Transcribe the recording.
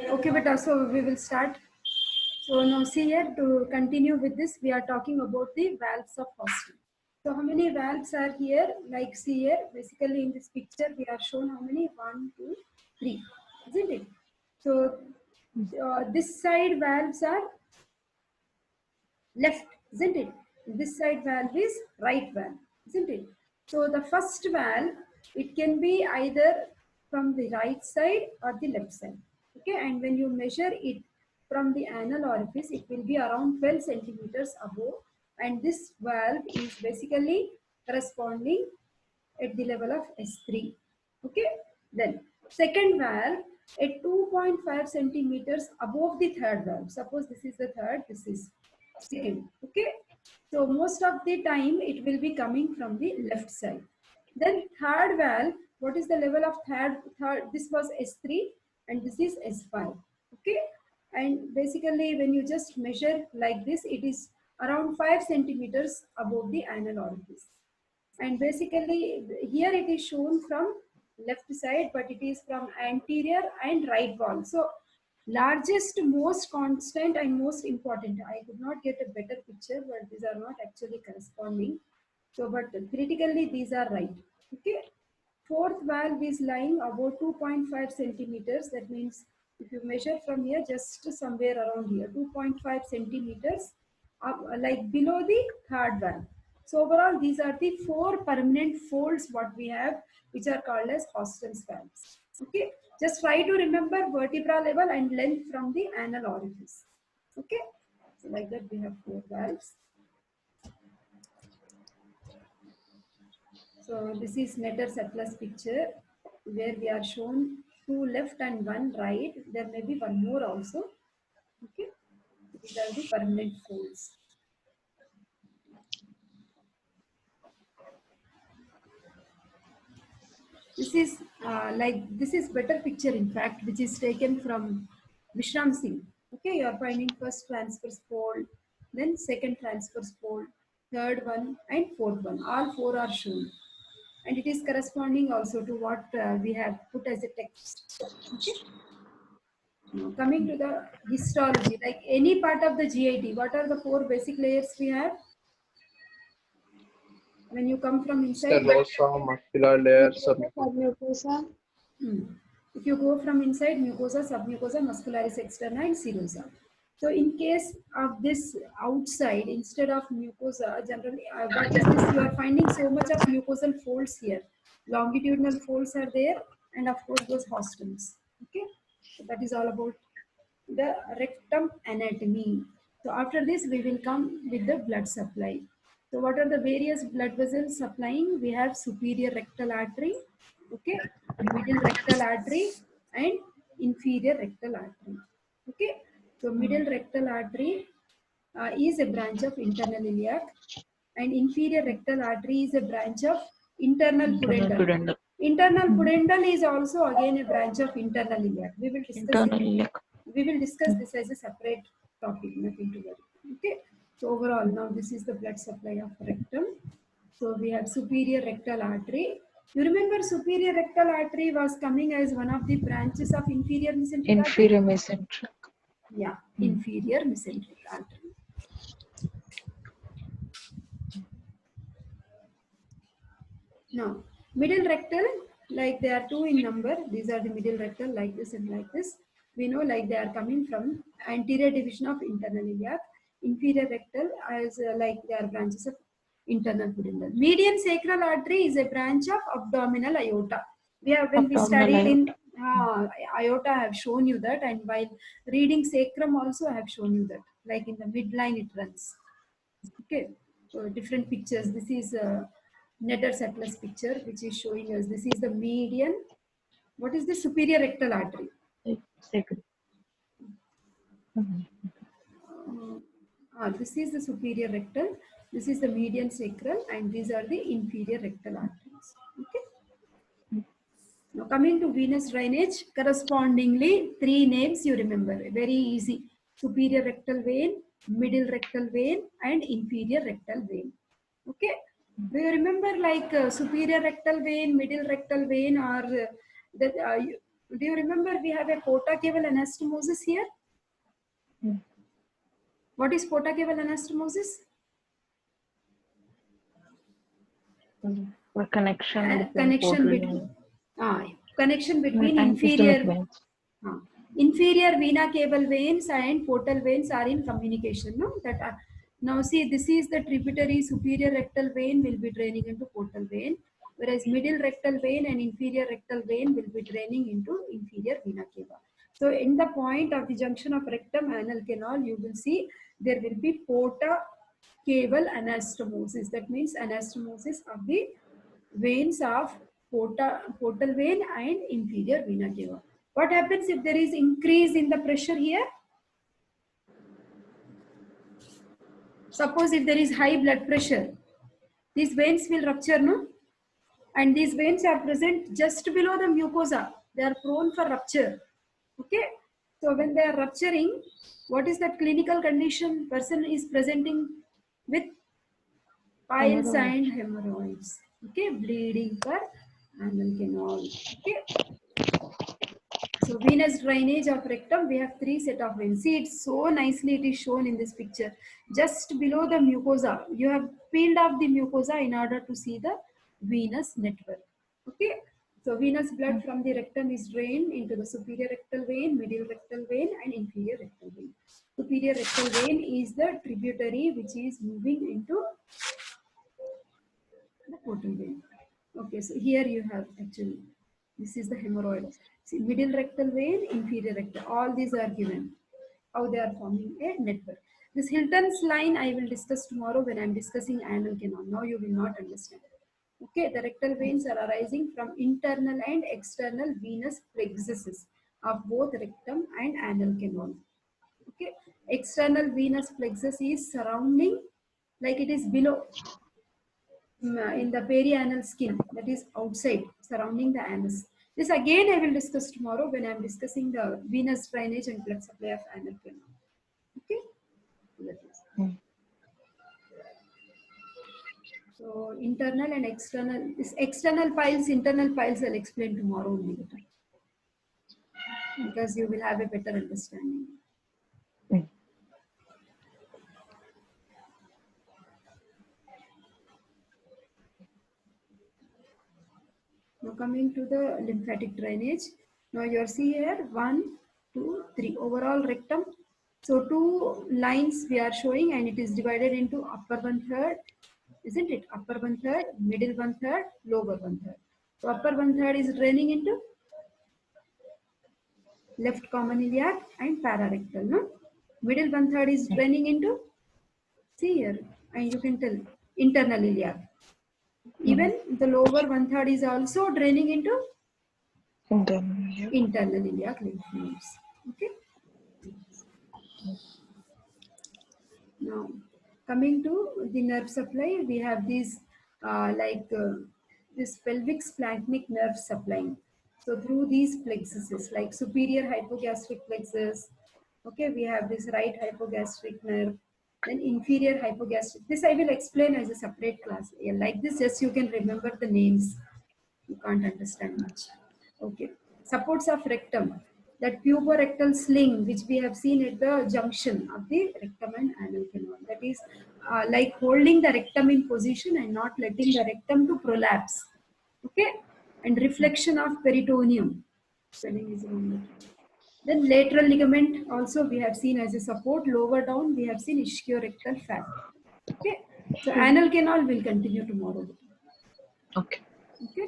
Okay, but also we will start. So now see here, to continue with this, we are talking about the valves of Houston. So how many valves are here? Like see here, basically in this picture we are shown how many? 1, 2, 3, isn't it? So this side valves are left, isn't it? This side valve is right valve, isn't it? So the first valve, it can be either from the right side or the left side. Okay, and when you measure it from the anal orifice, it will be around 12 centimeters above, and this valve is basically corresponding at the level of S3. Okay, then second valve at 2.5 centimeters above the third valve. Suppose this is the third, this is second. Okay, so most of the time it will be coming from the left side. Then third valve, what is the level of third? This was S3 and this is S5. Okay, and basically when you just measure like this, it is around 5 centimeters above the anal orifice. And basically here it is shown from left side, but it is from anterior and right wall. So largest, most constant and most important, I could not get a better picture, but these are not actually corresponding. So but critically these are right. Okay, fourth valve is lying about 2.5 centimeters. That means if you measure from here, just somewhere around here, 2.5 centimeters up, like below the third valve. So overall, these are the 4 permanent folds what we have, which are called as Houston's valves. Okay, just try to remember vertebra level and length from the anal orifice. Okay, so like that we have 4 valves. So this is Netter's atlas picture where we are shown 2 left and 1 right. There may be one more also. Okay, these are the permanent folds. This is this is better picture in fact, which is taken from Vishram Singh. Okay, you are finding first transverse fold, then second transverse fold, third one and fourth one. All 4 are shown, and it is corresponding also to what we have put as a text. Okay. Now coming to the histology, like any part of the GIT, what are the 4 basic layers we have? When you come from inside, Serosa, muscular layer, Submucosa. If you go from inside, mucosa, submucosa, muscularis externa, and serosa. So in case of this outside, instead of mucosa, generally, what is this? You are finding so much of mucosal folds here. Longitudinal folds are there, and of course those Houstons. Okay, so that is all about the rectum anatomy. So after this, we will come with the blood supply. So what are the various blood vessels supplying? We have superior rectal artery, okay, middle rectal artery, and inferior rectal artery. Okay, so middle rectal artery is a branch of internal iliac, and inferior rectal artery is a branch of internal pudendal. Internal pudendal is also again a branch of internal iliac. We will discuss it. We will discuss this as a separate topic, nothing to worry. Okay. So overall, now this is the blood supply of rectum. So we have superior rectal artery. You remember superior rectal artery was coming as one of the branches of inferior mesenteric artery? Inferior mesenteric. Yeah, inferior mesenteric artery. Now, middle rectal, like they are 2 in number. These are the middle rectal, like this and like this. We know like they are coming from anterior division of internal iliac. Inferior rectal as like they are branches of internal pudendal. Median sacral artery is a branch of abdominal aorta. We have, when we studied in aorta, I have shown you that, and while reading sacrum also I have shown you that. Like in the midline it runs. Okay, so different pictures. This is Netter's atlas picture, which is showing us this is the median. What is the superior rectal artery? This is the superior rectal. This is the median sacral, and these are the inferior rectal arteries. Okay. Now coming to venous drainage, correspondingly 3 names you remember. Very easy. Superior rectal vein, middle rectal vein, and inferior rectal vein. Okay. Do you remember like superior rectal vein, middle rectal vein, or Do you remember we have a porta caval anastomosis here? What is porta caval anastomosis? A connection between Connection portal between connection between and systemic inferior veins. inferior vena cava veins and portal veins are in communication. No, that now see, this is the tributary. Superior rectal vein will be draining into portal vein, whereas middle rectal vein and inferior rectal vein will be draining into inferior vena cava. So in the point of the junction of rectum anal canal, you will see there will be porta caval anastomosis. That means anastomosis of the veins of portal vein and inferior vena cava. What happens if there is increase in the pressure here? Suppose if there is high blood pressure, these veins will rupture, no? And these veins are present just below the mucosa. They are prone for rupture. Okay. So when they are rupturing, what is that clinical condition person is presenting with? Piles and hemorrhoids. Okay, bleeding per anal canal. Okay. So venous drainage of rectum, we have three set of veins. See, it's so nicely it is shown in this picture. Just below the mucosa, you have peeled off the mucosa in order to see the venous network. Okay. So venous blood from the rectum is drained into the superior rectal vein, middle rectal vein, and inferior rectal vein. Superior rectal vein is the tributary which is moving into the portal vein. Okay, so here you have actually, this is the hemorrhoid. See, middle rectal vein, inferior rectal, all these are given. How they are forming a network. This Hilton's line I will discuss tomorrow when I am discussing anal canal. Now you will not understand. Okay, the rectal veins are arising from internal and external venous plexuses of both rectum and anal canal. Okay, external venous plexus is surrounding, like it is below in the perianal skin, that is outside surrounding the anus. This again I will discuss tomorrow when I am discussing the venous drainage and blood supply of anal canal. Okay. So internal and external, this external piles, internal piles I'll explain tomorrow only better, because you will have a better understanding. Now coming to the lymphatic drainage. Now you see here 1, 2, 3 overall rectum. So two lines we are showing, and it is divided into upper 1/3, isn't it? Upper 1/3, middle 1/3, lower 1/3. So upper 1/3 is draining into left common iliac and pararectal. No? Middle 1/3 is draining into, see here, and you can tell, internal iliac. Even the lower 1/3 is also draining into internal iliac lymph nodes. Okay. Now coming to the nerve supply, we have these this pelvic splanchnic nerve supplying. So through these plexuses, like superior hypogastric plexus. Okay, we have this right hypogastric nerve, then inferior hypogastric. This I will explain as a separate class. Yeah, like this, just you can remember the names. You can't understand much. Okay. Supports of rectum. That puborectal sling, which we have seen at the junction of the rectum and anal canal. That is like holding the rectum in position and not letting the rectum to prolapse. Okay. And reflection of peritoneum. Spelling is wrong. Then lateral ligament also we have seen as a support. Lower down we have seen ischiorectal fat. Okay. So anal canal will continue tomorrow. Okay. Okay.